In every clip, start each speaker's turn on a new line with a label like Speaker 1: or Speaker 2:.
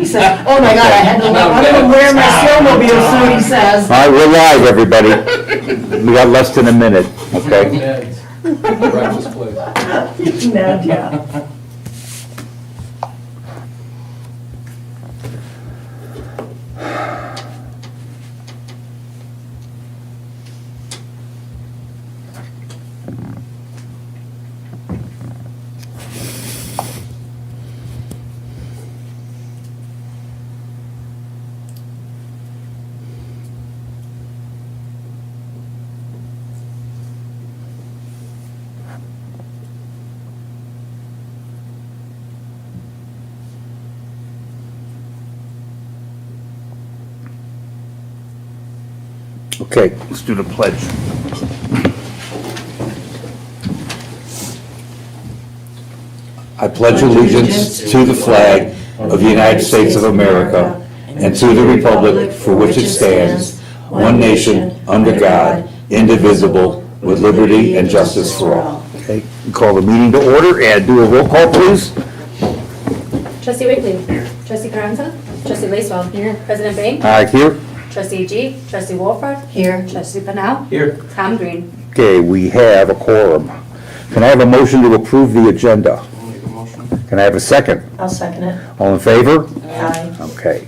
Speaker 1: He said, oh my God, I had to let him wear my snowmobile suit, he says.
Speaker 2: All right, we're live, everybody. We got less than a minute, okay?
Speaker 3: Breakfast place.
Speaker 1: Ned, yeah.
Speaker 2: Okay, let's do the pledge. I pledge allegiance to the flag of the United States of America and to the republic for which it stands, one nation, under God, indivisible, with liberty and justice for all. Okay, call the meeting to order and do a roll call, please.
Speaker 4: Trustee Wiggly. Here. Trustee Carranza. Trustee Lacewell. Here. President Bang.
Speaker 2: Aye, here.
Speaker 4: Trustee G. Trustee Wolford.
Speaker 1: Here.
Speaker 4: Trustee Pennell.
Speaker 3: Here.
Speaker 4: Tom Green.
Speaker 2: Okay, we have a quorum. Can I have a motion to approve the agenda?
Speaker 3: I'll make a motion.
Speaker 2: Can I have a second?
Speaker 1: I'll second it.
Speaker 2: All in favor?
Speaker 1: Aye.
Speaker 2: Okay.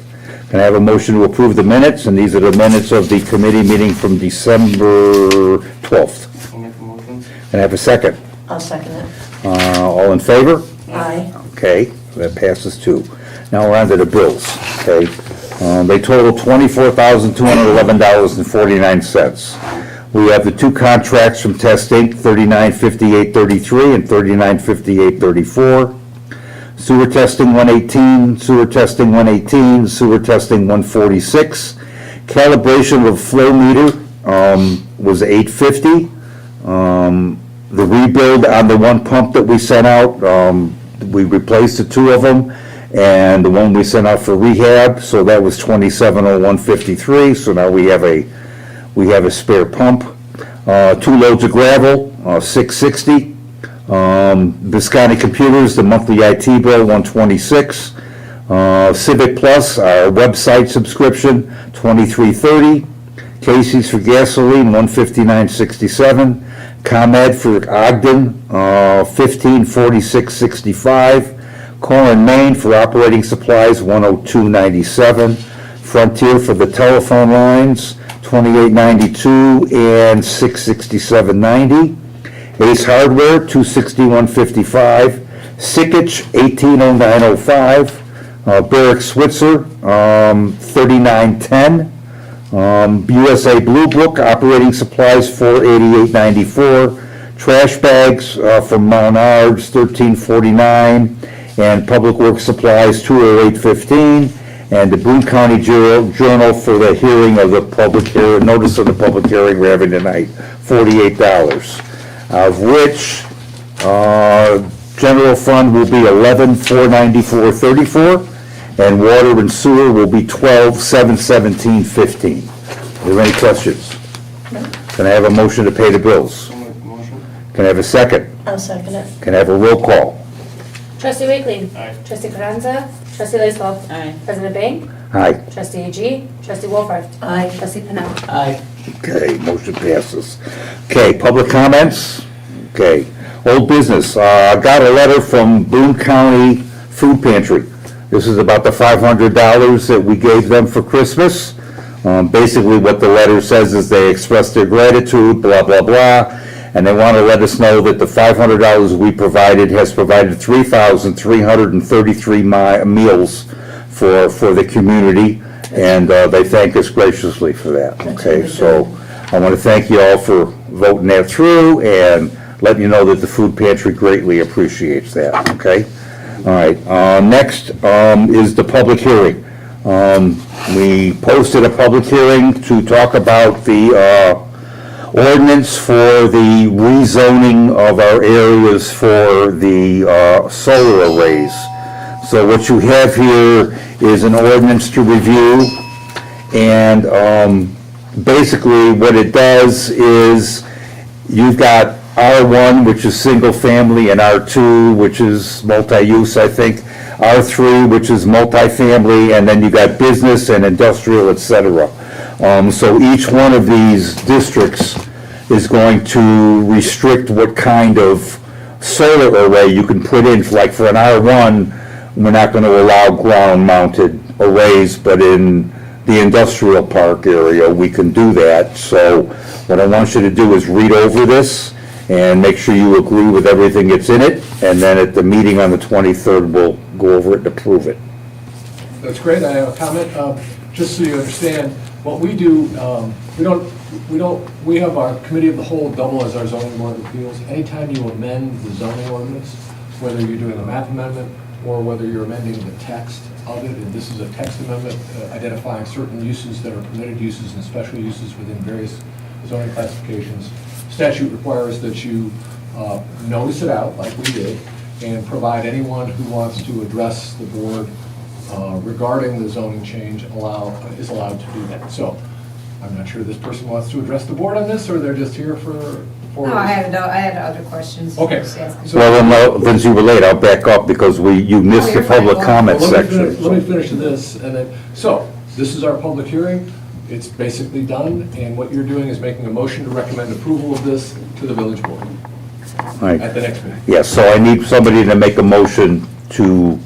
Speaker 2: Can I have a motion to approve the minutes? And these are the minutes of the committee meeting from December 12th.
Speaker 3: I'll make a motion.
Speaker 2: Can I have a second?
Speaker 1: I'll second it.
Speaker 2: All in favor?
Speaker 1: Aye.
Speaker 2: Okay, that passes too. Now we're on to the bills, okay? They total $24,211.49. We have the two contracts from Test Inc., 395833 and 395834. Sewer testing 118, sewer testing 118, sewer testing 146. Calibration of flow meter was 850. The rebuild on the one pump that we sent out, we replaced the two of them, and the one we sent out for rehab, so that was 270153. So now we have a spare pump. 2 loads of gravel, 660. Biscotti Computers, the monthly IT bill, 126. Civic Plus, our website subscription, 2330. Casey's for gasoline, 159.67. ComEd for Ogden, 1546.65. Core and Main for operating supplies, 102.97. Frontier for the telephone lines, 28.92 and 667.90. Ace Hardware, 261.55. Sickich, 1809.05. Barrick Switzer, 39.10. USA Blue Book, operating supplies, 488.94. Trash bags from Mount Ards, 1349. And Public Works Supplies, 208.15. And the Boone County Journal for the hearing of the public hearing, notice of the public hearing we're having tonight, $48. Of which general fund will be $11,494.34, and water and sewer will be $12,717.15. Are there any questions? Can I have a motion to pay the bills?
Speaker 3: I'll make a motion.
Speaker 2: Can I have a second?
Speaker 1: I'll second it.
Speaker 2: Can I have a roll call?
Speaker 4: Trustee Wiggly.
Speaker 3: Aye.
Speaker 4: Trustee Carranza. Trustee Lacewell.
Speaker 1: Aye.
Speaker 4: President Bang.
Speaker 2: Aye.
Speaker 4: Trustee G. Trustee Wolford.
Speaker 1: Aye.
Speaker 4: Trustee Pennell.
Speaker 1: Aye.
Speaker 2: Okay, motion passes. Okay, public comments? Okay, old business. I got a letter from Boone County Food Pantry. This is about the $500 that we gave them for Christmas. Basically, what the letter says is they express their gratitude, blah, blah, blah, and they want to let us know that the $500 we provided has provided 3,333 meals for the community, and they thank us graciously for that. Okay, so I want to thank you all for voting that through and letting you know that the food pantry greatly appreciates that. Okay, all right. Next is the public hearing. We posted a public hearing to talk about the ordinance for the rezoning of our areas for the solar arrays. So what you have here is an ordinance to review, and basically what it does is you've got R1, which is single family, and R2, which is multi-use, I think. R3, which is multifamily, and then you got business and industrial, et cetera. So each one of these districts is going to restrict what kind of solar array you can put in. Like for an R1, we're not going to allow ground-mounted arrays, but in the industrial park area, we can do that. So what I want you to do is read over this and make sure you agree with everything that's in it, and then at the meeting on the 23rd, we'll go over it and approve it.
Speaker 3: That's great. I have a comment. Just so you understand, what we do, we have our committee of the whole double as our zoning board of appeals. Anytime you amend the zoning ordinance, whether you're doing a map amendment or whether you're amending the text of it, and this is a text amendment identifying certain uses that are permitted uses and special uses within various zoning classifications, statute requires that you notice it out like we did and provide anyone who wants to address the board regarding the zoning change is allowed to do that. So I'm not sure this person wants to address the board on this, or they're just here for.
Speaker 5: No, I had other questions.
Speaker 3: Okay.
Speaker 5: Just asking.
Speaker 3: So-
Speaker 2: Well, then you were late, I'll back up because you missed the
Speaker 5: you're fine.
Speaker 2: public comment
Speaker 3: Well,
Speaker 2: section.
Speaker 3: Let me finish this, and then, so, this is our public hearing, it's basically done, and what you're doing is making a motion to recommend approval of this to the village board
Speaker 2: Right.
Speaker 3: at the next meeting.
Speaker 2: Yes, so I need somebody to make a motion to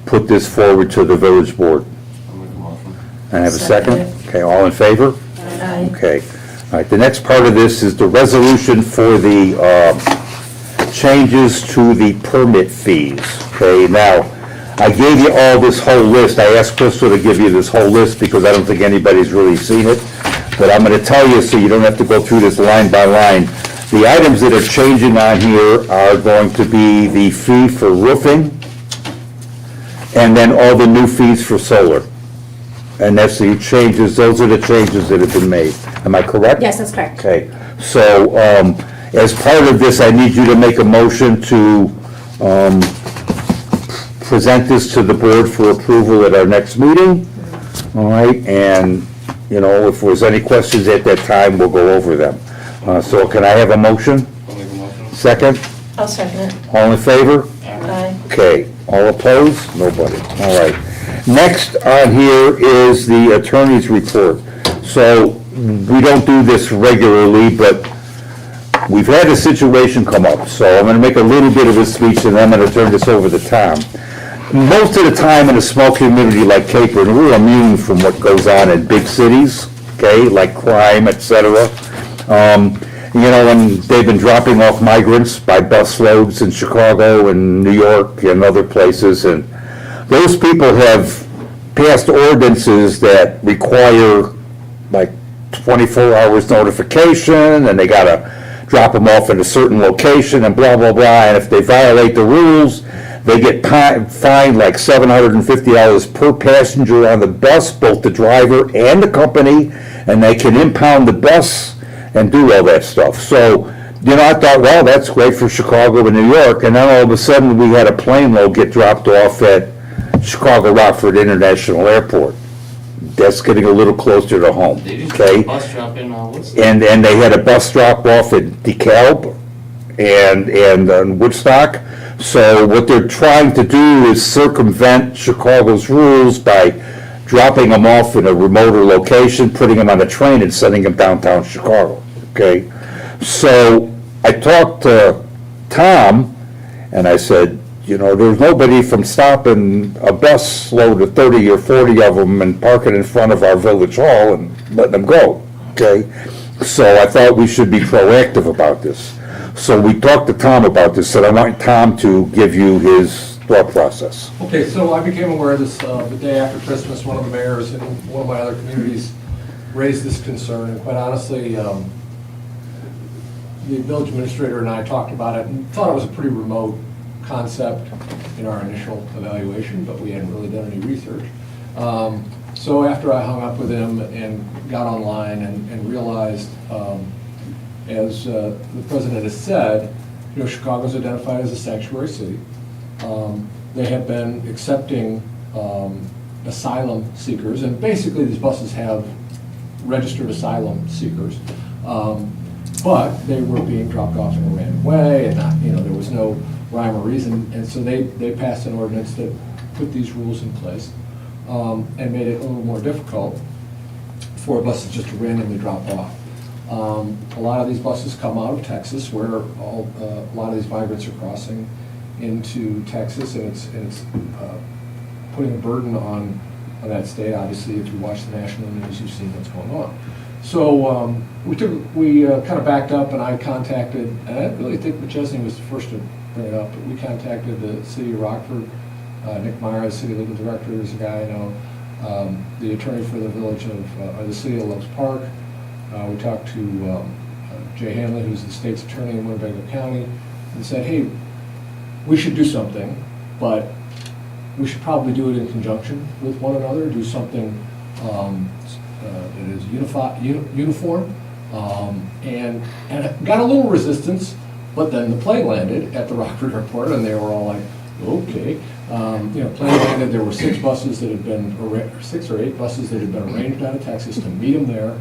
Speaker 2: put this forward to the village board.
Speaker 3: I'll make a motion.
Speaker 2: And I have a
Speaker 4: Second.
Speaker 2: second? Okay, all in favor?
Speaker 4: Aye.
Speaker 2: Okay. All right, the next part of this is the resolution for the changes to the permit fees. Okay, now, I gave you all this whole list. I asked Crystal to give you this whole list because I don't think anybody's really seen it. But I'm going to tell you so you don't have to go through this line by line. The items that are changing on here are going to be the fee for roofing and then all the new fees for solar. And that's the changes, those are the changes that have been made. Am I correct?
Speaker 4: Yes, that's correct.
Speaker 2: Okay, so, as part of this, I need you to make a motion to, present this to the board for approval at our next meeting. All right, and, you know, if there's any questions at that time, we'll go over them. So can I have a motion?
Speaker 3: I'll make a motion.
Speaker 2: Second?
Speaker 4: I'll second it.
Speaker 2: All in favor?
Speaker 4: Aye.
Speaker 2: Okay, all opposed? Nobody, all right. Next on here is the attorney's report. So, we don't do this regularly, but we've had a situation come up, so I'm gonna make a little bit of a speech and then I'm gonna turn this over to Tom. Most of the time in a small community like Capron, we're immune from what goes on in big cities, okay, like crime, et cetera. You know, and they've been dropping off migrants by busloads in Chicago and New York and other places, and those people have passed ordinances that require like 24 hours notification, and they gotta drop them off in a certain location and blah, blah, blah, and if they violate the rules, they get fined like $750 per passenger on the bus, both the driver and the company, and they can impound the bus and do all that stuff. So, you know, I thought, well, that's great for Chicago and New York, and then all of a sudden, we had a plane load get dropped off at Chicago Rockford International Airport. That's getting a little closer to home,
Speaker 6: They just
Speaker 2: okay?
Speaker 6: did a bus drop in, Woodstock.
Speaker 2: And they had a bus drop off at DeKalb and Woodstock. So what they're trying to do is circumvent Chicago's rules by dropping them off in a remoter location, putting them on a train and sending them downtown Chicago, okay? So I talked to Tom and I said, you know, there's nobody from stopping a bus load of 30 or 40 of them and parking in front of our village hall and letting them go, okay? So I thought we should be proactive about this. So we talked to Tom about this, and I want Tom to give you his thought process.
Speaker 3: Okay, so I became aware of this the day after Christmas. One of the mayors in one of my other communities raised this concern, and quite honestly, the village administrator and I talked about it and thought it was a pretty remote concept in our initial evaluation, but we hadn't really done any research. So after I hung up with him and got online and realized, as the president has said, you know, Chicago's identified as a sanctuary city. They have been accepting asylum seekers, and basically these buses have registered asylum seekers. But they were being dropped off in a random way, and not, you know, there was no rhyme or reason, and so they passed an ordinance that put these rules in place, and made it a little more difficult for buses just to randomly drop off. A lot of these buses come out of Texas, where a lot of these migrants are crossing into Texas, and it's putting a burden on that state. Obviously, if you watch the national news, you've seen what's going on. So we kind of backed up, and I contacted, and I really think McChesney was the first to bring it up, but we contacted the city of Rockford. Nick Meyer, the city legal director, is a guy I know. The attorney for the village of, or the city of Loves Park. We talked to Jay Hanley, who's the state's attorney in Winnebago County, and said, hey, we should do something, but we should probably do it in conjunction with one another, do something that is uniform, and got a little resistance, but then the plane landed at the Rockford Airport, and they were all like, okay. Plane landed, there were 6 buses that had been, 6 or 8 buses that had been arranged out of Texas to meet them there,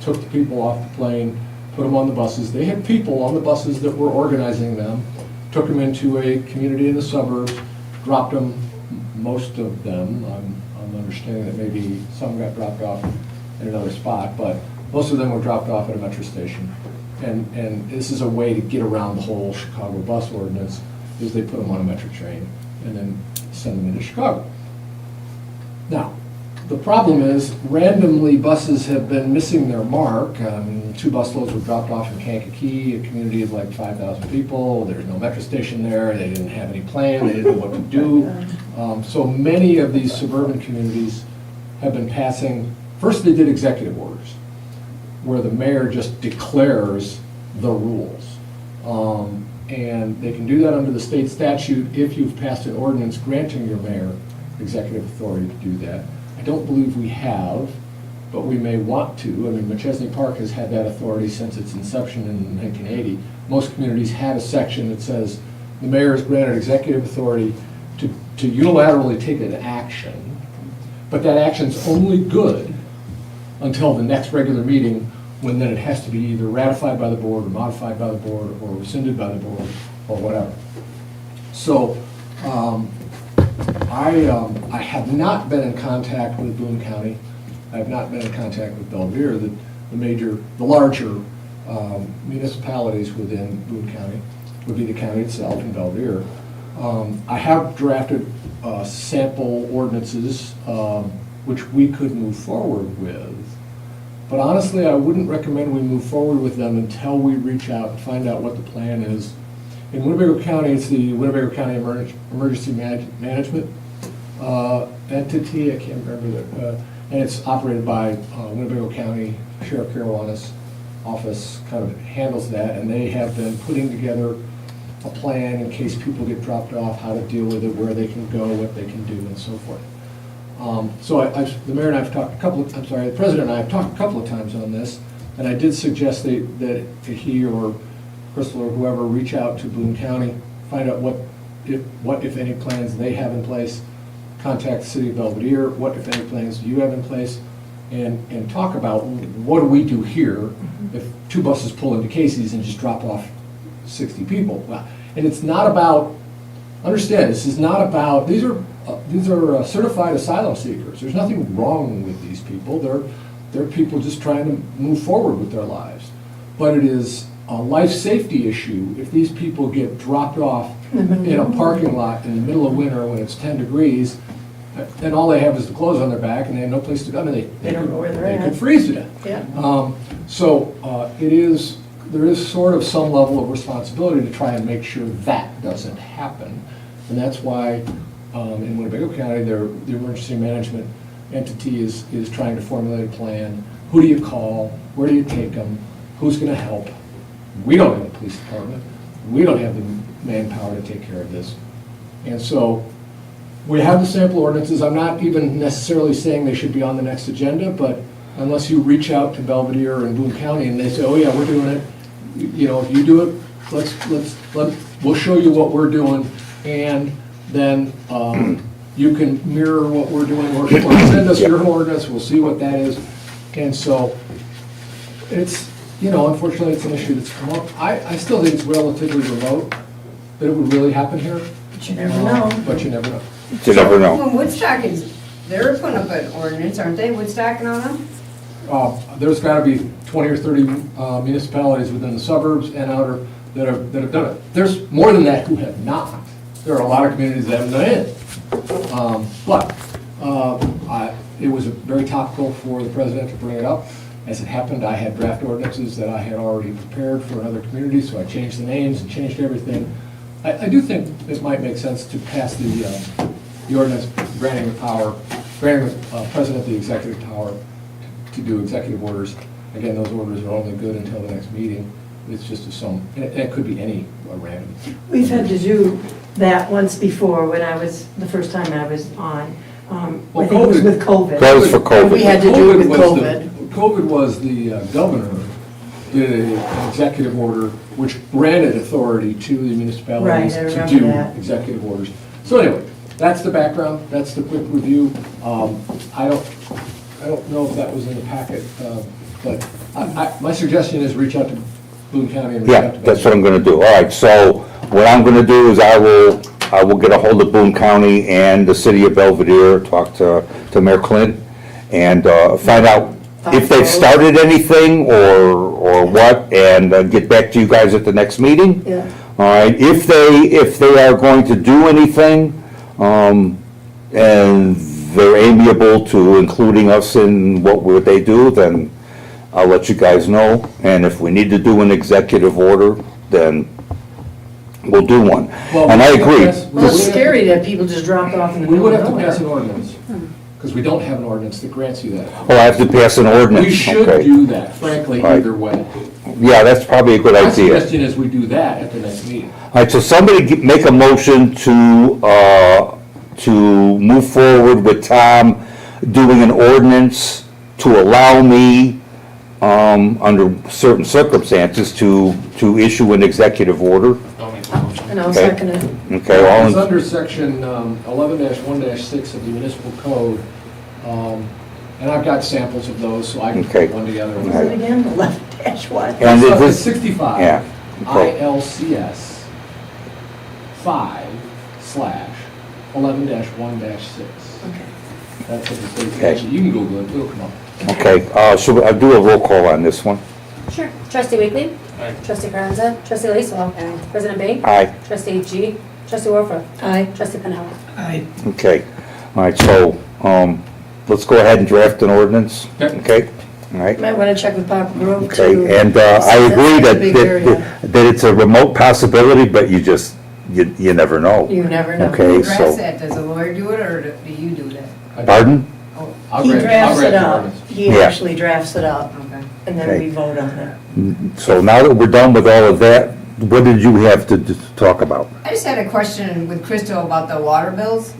Speaker 3: took the people off the plane, put them on the buses. They had people on the buses that were organizing them, took them into a community in the suburbs, dropped them, most of them. I'm understanding that maybe some got dropped off in another spot, but most of them were dropped off at a metro station. And this is a way to get around the whole Chicago bus ordinance, is they put them on a metro train and then send them into Chicago. Now, the problem is randomly buses have been missing their mark. 2 busloads were dropped off in Kankakee, a community of like 5,000 people. There's no metro station there. They didn't have any plan. They didn't know what to do. So many of these suburban communities have been passing, first they did executive orders, where the mayor just declares the rules. And they can do that under the state statute if you've passed an ordinance granting your mayor executive authority to do that. I don't believe we have, but we may want to. I mean, McChesney Park has had that authority since its inception in 1980. Most communities have a section that says the mayor is granted executive authority to unilaterally take an action, but that action's only good until the next regular meeting, when then it has to be either ratified by the board or modified by the board or rescinded by the board or whatever. So I have not been in contact with Boone County. I have not been in contact with Belvidere, the larger municipalities within Boone County would be the county itself and Belvidere. I have drafted sample ordinances which we could move forward with. But honestly, I wouldn't recommend we move forward with them until we reach out and find out what the plan is. In Winnebago County, it's the Winnebago County Emergency Management entity, I can't remember that, and it's operated by Winnebago County Sheriff Caruana's office, kind of handles that, and they have been putting together a plan in case people get dropped off, how to deal with it, where they can go, what they can do, and so forth. So the mayor and I have talked the president and I have talked a couple of times on this, and I did suggest that he or Crystal or whoever reach out to Boone County, find out what if any plans they have in place, contact the city of Belvidere, what if any plans you have in place, and talk about what do we do here if 2 buses pull into Casey's and just drop off 60 people. Well, and it's not about, understand, this is not about, these are certified asylum seekers. There's nothing wrong with these people. They're people just trying to move forward with their lives. But it is a life safety issue if these people get dropped off in a parking lot in the middle of winter when it's 10 degrees, and all they have is the clothes on their back and they have no place to go. I mean,
Speaker 1: They don't know where they're at.
Speaker 3: They could freeze to death.
Speaker 1: Yeah.
Speaker 3: There is sort of some level of responsibility to try and make sure that doesn't happen. And that's why in Winnebago County, the emergency management entity is trying to formulate a plan. Who do you call? Where do you take them? Who's going to help? We don't have a police department. We don't have the manpower to take care of this. And so we have the sample ordinances. I'm not even necessarily saying they should be on the next agenda, but unless you reach out to Belvidere and Boone County and they say, oh yeah, we're doing it, if you do it, we'll show you what we're doing, and then you can mirror what we're doing, or send us your ordinance, we'll see what that is. And so it's, unfortunately it's an issue that's come up. I still think it's relatively remote that it would really happen here.
Speaker 1: But you never know.
Speaker 3: But you never know.
Speaker 2: You never know.
Speaker 5: When Woodstock is, they're putting up an ordinance, aren't they, Woodstock and all them?
Speaker 3: There's got to be 20 or 30 municipalities within the suburbs and outer that have done it. There's more than that who have not. There are a lot of communities that haven't done it. It was very topical for the president to bring it up. As it happened, I had draft ordinances that I had already prepared for another community, so I changed the names and changed everything. I do think it might make sense to pass the ordinance granting the president the executive power to do executive orders. Again, those orders are only good until the next meeting. It's just and it could be any random.
Speaker 1: We've had to do that once before when the first time I was on. I think it was with COVID.
Speaker 2: That was for COVID.
Speaker 1: We had to do it with COVID.
Speaker 3: COVID was the governor did an executive order which granted authority to the municipalities
Speaker 1: Right, I
Speaker 3: to
Speaker 1: remember
Speaker 3: do
Speaker 1: that.
Speaker 3: executive orders. So anyway, that's the background, that's the quick review. I don't know if that was in the packet, but my suggestion is reach out to Boone County and reach
Speaker 2: Yeah,
Speaker 3: out to.
Speaker 2: that's what I'm gonna do. All right, so what I'm gonna do is I will get a hold of Boone County and the city of Belvedere, talk to Mayor Clint, and find out if they've started anything or what, and get back to you guys at the next meeting.
Speaker 1: Yeah.
Speaker 2: All right, if they are going to do anything, and they're amiable to including us in what they do, then I'll let you guys know. And if we need to do an executive order, then we'll do one.
Speaker 3: Well,
Speaker 2: And I agree.
Speaker 1: Well, it's scary that people just drop off in the
Speaker 3: We
Speaker 1: middle
Speaker 3: would
Speaker 1: of
Speaker 3: have to
Speaker 1: nowhere.
Speaker 3: pass an ordinance, because we don't have an ordinance that grants you that.
Speaker 2: Oh, I have to pass an ordinance.
Speaker 3: We should
Speaker 2: Okay.
Speaker 3: do that, frankly,
Speaker 2: Right.
Speaker 3: either way.
Speaker 2: Yeah, that's probably a good
Speaker 3: My
Speaker 2: idea.
Speaker 3: suggestion is we do that at the next meeting.
Speaker 2: All right, so somebody make a motion to move forward with Tom doing an ordinance to allow me, under certain circumstances, to issue an executive order.
Speaker 1: And I'll
Speaker 2: Okay.
Speaker 1: second it.
Speaker 2: Okay, all
Speaker 3: It's
Speaker 2: in,
Speaker 3: under section 11-1-6 of the municipal code, and I've got samples of those, so I can
Speaker 2: Okay.
Speaker 3: put one together.
Speaker 1: What is it again? 11-what?
Speaker 2: And it
Speaker 3: It's
Speaker 2: was-
Speaker 3: 65.
Speaker 2: yeah, okay.
Speaker 3: ILCS 5/11-1-6.
Speaker 1: Okay.
Speaker 3: That's what the state
Speaker 2: Okay.
Speaker 3: statute, you can Google it, it'll come up.
Speaker 2: Okay, should I do a roll call on this one?
Speaker 4: Sure. Trustee Weekly? Trustee Carnza? Trustee Lacewell? President Bang?
Speaker 2: Aye.
Speaker 4: Trustee G? Trustee Warford?
Speaker 1: Aye.
Speaker 4: Trustee Pennell?
Speaker 2: Okay, all right, so, let's go ahead and draft an ordinance,
Speaker 3: Yep.
Speaker 2: okay? All right,
Speaker 1: Might want to check with Papa Grove too.
Speaker 2: okay, and I agree
Speaker 1: That's a big area.
Speaker 2: that it's a remote possibility, but you never know.
Speaker 1: You never know.
Speaker 2: Okay.
Speaker 5: Who drafts
Speaker 2: so-
Speaker 5: that? Does a lawyer do it, or do you do that?
Speaker 2: Pardon?
Speaker 3: I'll
Speaker 1: He
Speaker 3: grant- I'll
Speaker 1: drafts
Speaker 3: grant
Speaker 1: it
Speaker 3: the
Speaker 1: up.
Speaker 3: ordinance.
Speaker 1: He
Speaker 2: Yeah.
Speaker 1: actually drafts it up,
Speaker 5: Okay.
Speaker 1: and then
Speaker 2: Okay.
Speaker 1: we vote on it.
Speaker 2: So now that we're done with all of that, what did you have to talk about?
Speaker 5: I just had a question with Crystal about the water bills.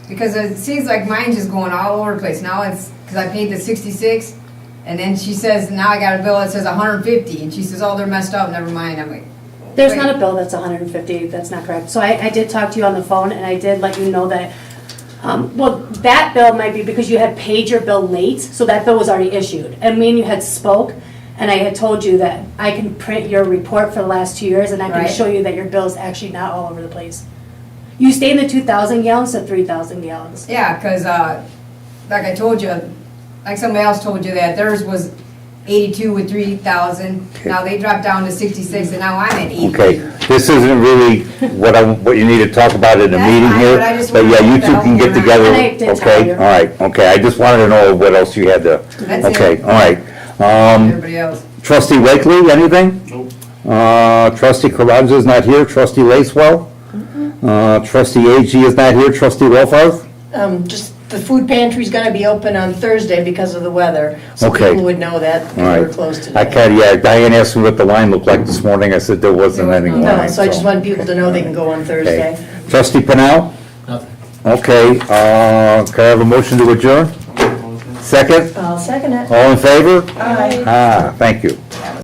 Speaker 5: Because it seems like mine's just going all over the place. Now it's, because I paid the 66, and then she says, now I got a bill that says 150, and she says, oh, they're messed up, never mind. I'm like,
Speaker 4: There's
Speaker 5: wait.
Speaker 4: not a bill that's 150, that's not correct. So I did talk to you on the phone, and I did let you know that, well, that bill might be because you had paid your bill late, so that bill was already issued. And me and you had spoke, and I had told you that I can print your report for the last 2 years, and I can
Speaker 5: Right.
Speaker 4: show you that your bill's actually not all over the place. You stay in the 2,000 gallons to 3,000 gallons.
Speaker 5: yeah, because, like I told you, like somebody else told you that theirs was 82 with 3,000. Now they dropped down to 66, and now I'm at 82.
Speaker 2: Okay, this isn't really what you need to talk about in a
Speaker 5: That's
Speaker 2: meeting
Speaker 5: fine,
Speaker 2: here,
Speaker 5: but I just
Speaker 2: but
Speaker 5: wanted
Speaker 2: yeah,
Speaker 5: to
Speaker 2: you
Speaker 5: know
Speaker 2: two can get
Speaker 5: that.
Speaker 2: together,
Speaker 4: And I did tell
Speaker 2: okay?
Speaker 4: you.
Speaker 2: All right, okay, I just wanted to know what else you had to,
Speaker 5: That's
Speaker 2: okay,
Speaker 5: it.
Speaker 2: all right.
Speaker 5: Everybody else.
Speaker 2: Trustee Wakely, anything? Nope. Trustee Carranza's not here, trustee Lacewell? Trustee AG is not here, trustee Wolfarth?
Speaker 1: Just, the food pantry's gonna be open on Thursday because of the weather. So
Speaker 2: Okay.
Speaker 1: people would know that,
Speaker 2: All
Speaker 1: because
Speaker 2: right.
Speaker 1: we're closed today.
Speaker 2: I can't, yeah, Diane asked me what the line looked like this morning, I said there wasn't
Speaker 5: There was
Speaker 2: any
Speaker 5: no
Speaker 2: line.
Speaker 1: No, so I just want people to know they can go on Thursday.
Speaker 2: Okay. Trustee Pennell?
Speaker 3: Nothing.
Speaker 2: Okay, can I have a motion to adjourn? Second?
Speaker 1: I'll second it.
Speaker 2: All in favor?
Speaker 1: Aye.
Speaker 2: Ah, thank you.